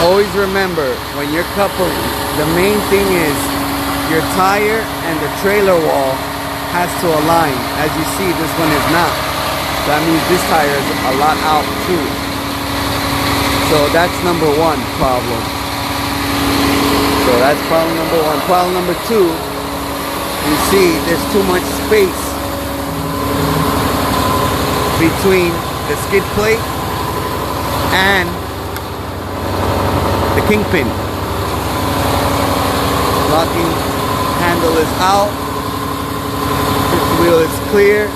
Always remember, when you're coupling, the main thing is your tire and the trailer wall has to align. As you see, this one is not. That means this tire is a lot out too. So that's number one problem. So that's problem number one. Problem number two, you see there's too much space between the skid plate and the kingpin. Locking handle is out, fifth wheel is clear,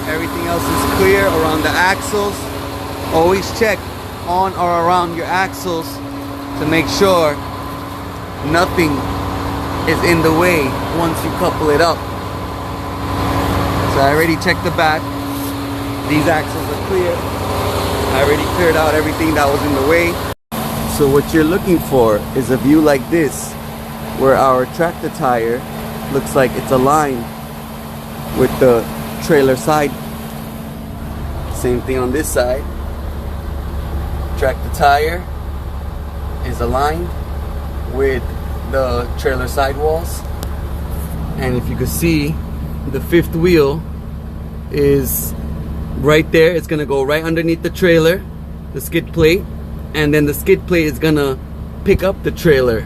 everything else is clear around the axles. Always check on or around your axles to make sure nothing is in the way once you couple it up. So I already checked the back. These axles are clear. I already cleared out everything that was in the way. So what you're looking for is a view like this, where our tractor tire looks like it's aligned with the trailer side. Same thing on this side. Tractor tire is aligned with the trailer sidewalls. And if you can see, the fifth wheel is right there. It's gonna go right underneath the trailer, the skid plate, and then the skid plate is gonna pick up the trailer.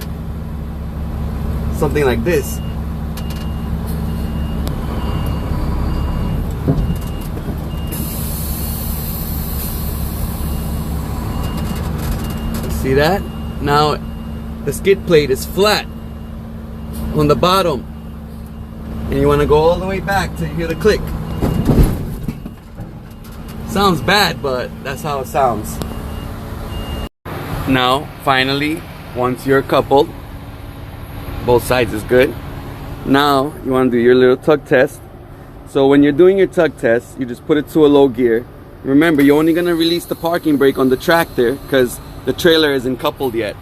Something like this. See that? Now the skid plate is flat on the bottom, and you want to go all the way back to hear the click. Sounds bad, but that's how it sounds. Now finally, once you're coupled, both sides is good. Now you want to do your little tug test. So when you're doing your tug test, you just put it to a low gear. Remember, you're only going to release the parking brake on the tractor because the trailer isn't coupled yet.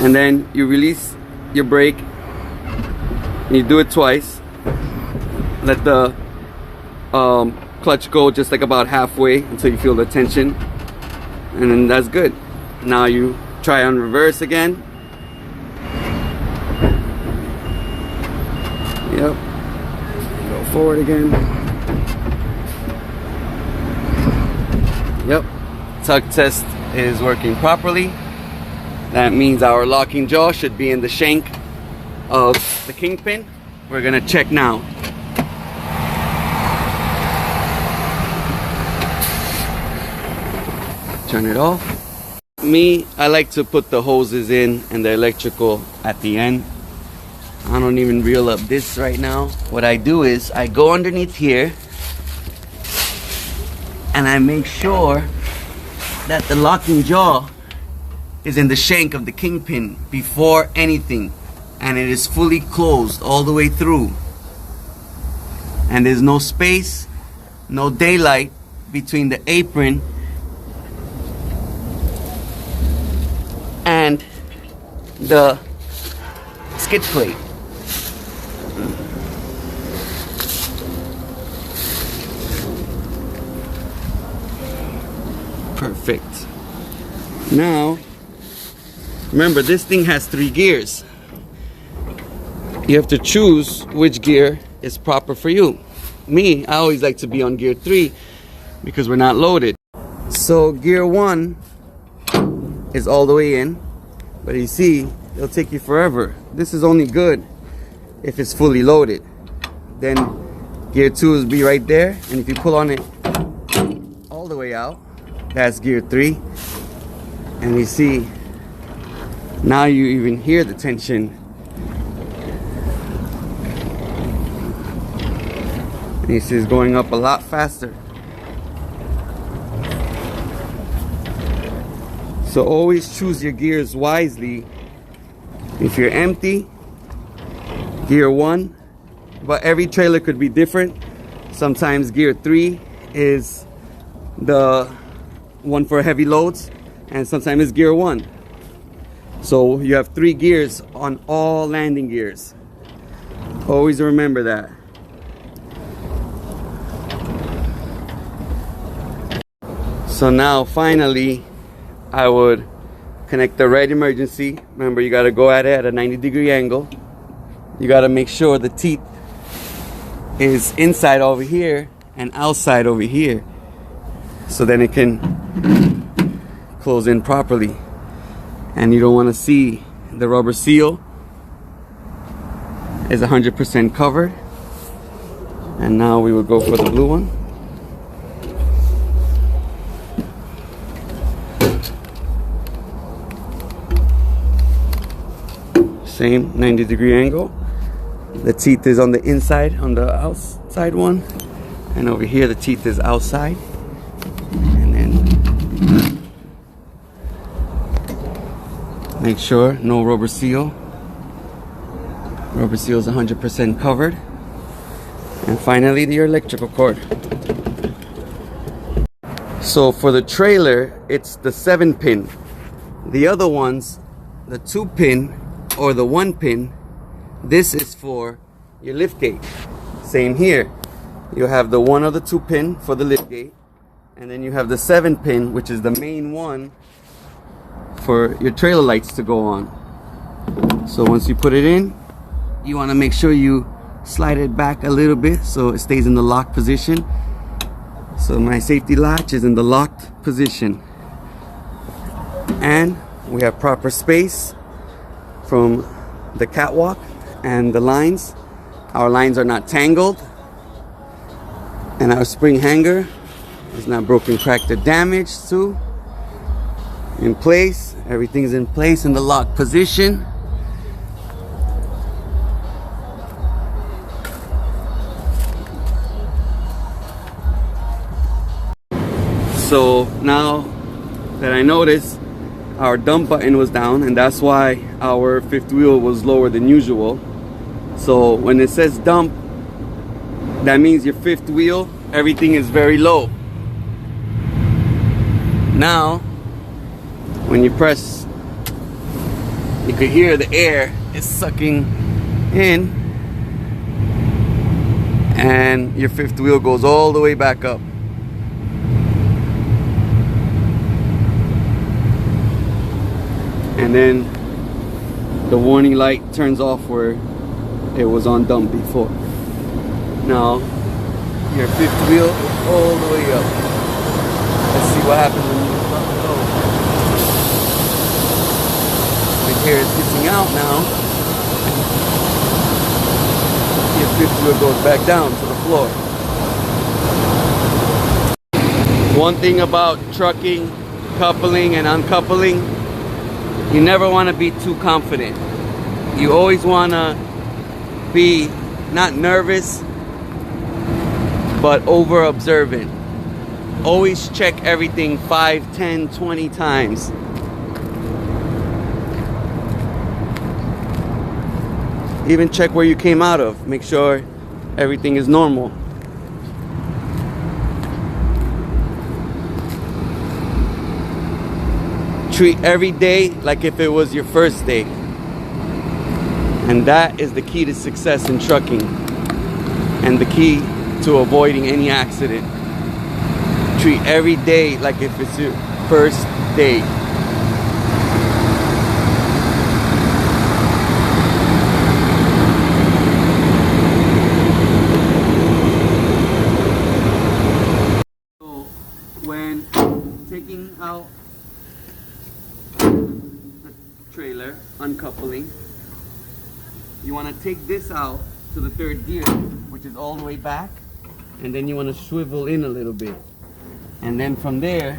And then you release your brake, and you do it twice. Let the clutch go just like about halfway until you feel the tension, and then that's good. Now you try on reverse again. Yep. Go forward again. Yep. Tug test is working properly. That means our locking jaw should be in the shank of the kingpin. We're gonna check now. Turn it off. Me, I like to put the hoses in and the electrical at the end. I don't even reel up this right now. What I do is I go underneath here and I make sure that the locking jaw is in the shank of the kingpin before anything, and it is fully closed all the way through, and there's no space, no daylight between the apron and the skid plate. Perfect. Now remember, this thing has 3 gears. You have to choose which gear is proper for you. Me, I always like to be on gear 3 because we're not loaded. So gear 1 is all the way in, but you see, it'll take you forever. This is only good if it's fully loaded. Then gear 2 will be right there, and if you pull on it all the way out, that's gear 3. And you see, now you even hear the tension. And you see it's going up a lot faster. So always choose your gears wisely. If you're empty, gear 1, but every trailer could be different. Sometimes gear 3 is the one for heavy loads, and sometimes it's gear 1. So you have 3 gears on all landing gears. Always remember that. So now finally I would Connect the red emergency. Remember, you got to go at it at a 90-degree angle. You got to make sure the teeth is inside over here and outside over here, so then it can close in properly. And you don't want to see the rubber seal is 100% covered. And now we will go for the blue one. Same 90-degree angle. The teeth is on the inside, on the outside one, and over here the teeth is outside. And then make sure no rubber seal. Rubber seal is 100% covered. And finally, your electrical cord. So for the trailer, it's the 7-pin. The other ones, the 2-pin or the 1-pin, this is for your lift gate. Same here. You have the 1 or the 2-pin for the lift gate, and then you have the 7-pin, which is the main one for your trailer lights to go on. So once you put it in, you want to make sure you slide it back a little bit so it stays in the locked position. So my safety latch is in the locked position, and we have proper space from the catwalk and the lines. Our lines are not tangled, and our spring hanger is not broken, cracked, or damaged too. In place, everything's in place in the locked position. So now that I noticed our dump button was down, and that's why our fifth wheel was lower than usual. So when it says dump, that means your fifth wheel, everything is very low. Now when you press, you could hear the air is sucking in, and your fifth wheel goes all the way back up. And then the warning light turns off where it was on dump before. Now your fifth wheel is all the way up. Let's see what happens when you let it go. The air is getting out now. Your fifth wheel goes back down to the floor. One thing about trucking, coupling and uncoupling, you never want to be too confident. You always want to be not nervous, but over observant. Always check everything 5, 10, 20 times. Even check where you came out of. Make sure everything is normal. Treat every day like if it was your first day. And that is the key to success in trucking, and the key to avoiding any accident. Treat every day like if it's your first day. So when taking out the trailer, uncoupling, you want to take this out to the third gear, which is all the way back, and then you want to swivel in a little bit, and then from there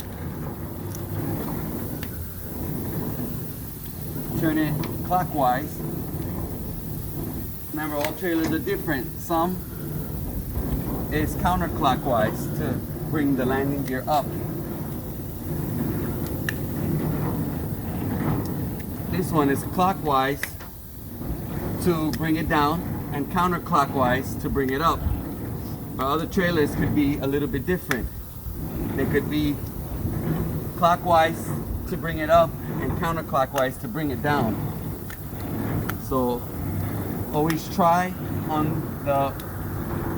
turn it clockwise. Remember, all trailers are different. Some is counterclockwise to bring the landing gear up. This one is clockwise to bring it down, and counterclockwise to bring it up. But other trailers could be a little bit different. They could be clockwise to bring it up and counterclockwise to bring it down. So always try on the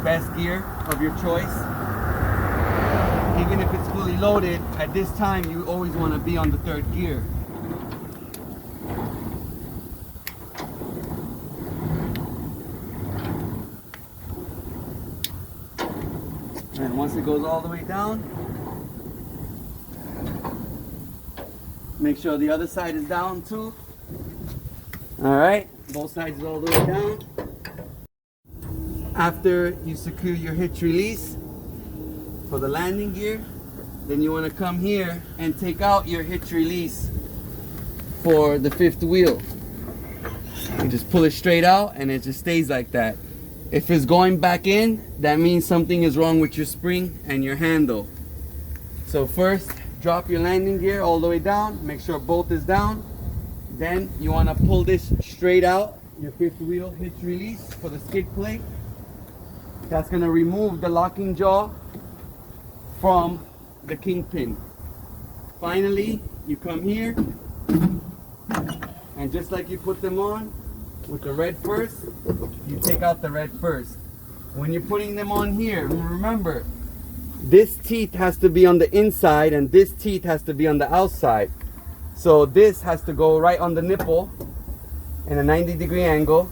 best gear of your choice. Even if it's fully loaded, at this time you always want to be on the third gear. And once it goes all the way down, make sure the other side is down too. Alright, both sides all the way down. After you secure your hitch release for the landing gear, then you want to come here and take out your hitch release for the fifth wheel. You just pull it straight out and it just stays like that. If it's going back in, that means something is wrong with your spring and your handle. So first, drop your landing gear all the way down, make sure both is down. Then you want to pull this straight out, your fifth wheel hitch release for the skid plate. That's going to remove the locking jaw from the kingpin. Finally, you come here and just like you put them on with the red first, you take out the red first. When you're putting them on here, remember, this teeth has to be on the inside and this teeth has to be on the outside. So this has to go right on the nipple in a 90-degree angle.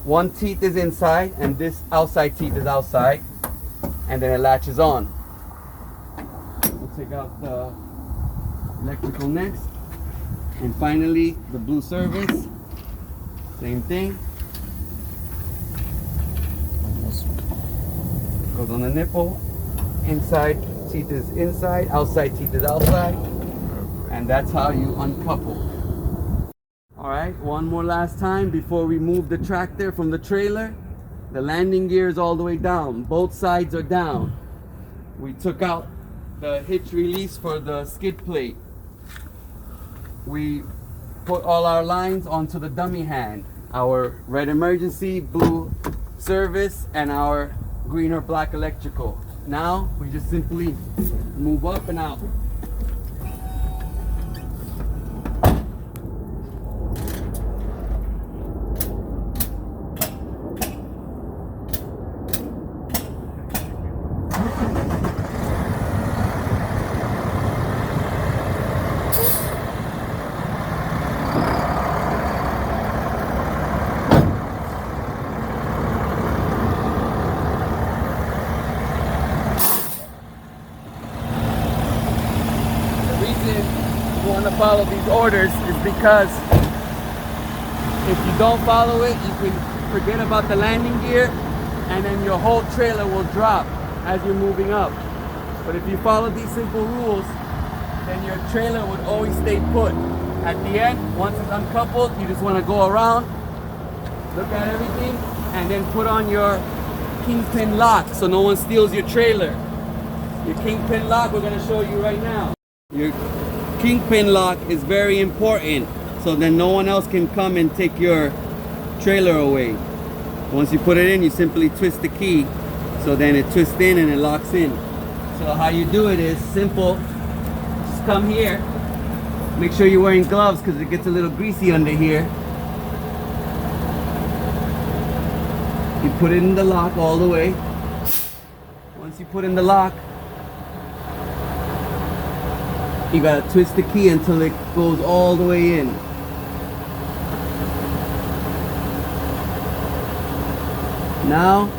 One teeth is inside and this outside teeth is outside, and then it latches on. We'll take out the electrical next. And finally, the blue service, same thing. Goes on the nipple. Inside teeth is inside, outside teeth is outside. And that's how you uncouple. Alright, one more last time before we move the tractor from the trailer. The landing gear is all the way down. Both sides are down. We took out the hitch release for the skid plate. We put all our lines onto the dummy hand. Our red emergency, blue service, and our green or black electrical. Now we just simply move up and out. Follow these orders is because if you don't follow it, you can forget about the landing gear and then your whole trailer will drop as you're moving up. But if you follow these simple rules, then your trailer would always stay put. At the end, once it's uncoupled, you just want to go around, look at everything, and then put on your kingpin lock so no one steals your trailer. Your kingpin lock we're going to show you right now. Your kingpin lock is very important, so then no one else can come and take your trailer away. Once you put it in, you simply twist the key, so then it twists in and it locks in. So how you do it is simple. Just come here, make sure you're wearing gloves because it gets a little greasy under here. You put it in the lock all the way. Once you put in the lock, you gotta twist the key until it goes all the way in. Now,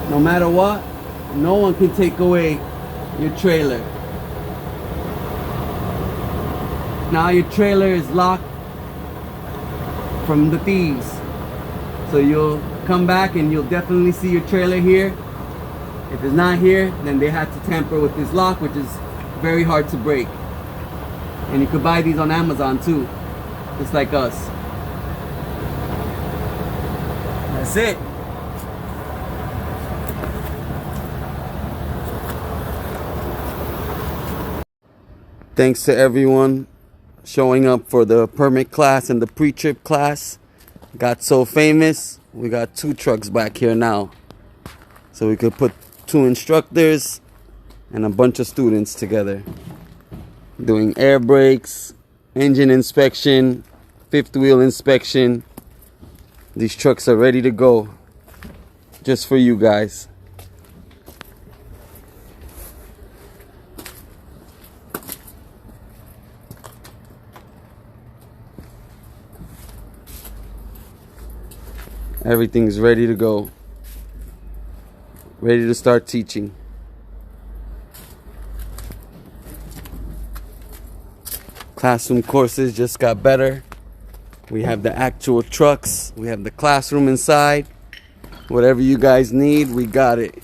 no matter what, no one can take away your trailer. Now your trailer is locked from the thieves. So you'll come back and you'll definitely see your trailer here. If it's not here, then they had to tamper with this lock, which is very hard to break. And you could buy these on Amazon too, just like us. That's it. Thanks to everyone showing up for the permit class and the pre-trip class. Got so famous, we got 2 trucks back here now. So we could put 2 instructors and a bunch of students together doing air brakes, engine inspection, fifth wheel inspection. These trucks are ready to go just for you guys. Everything's ready to go, ready to start teaching. Classroom courses just got better. We have the actual trucks. We have the classroom inside. Whatever you guys need, we got it.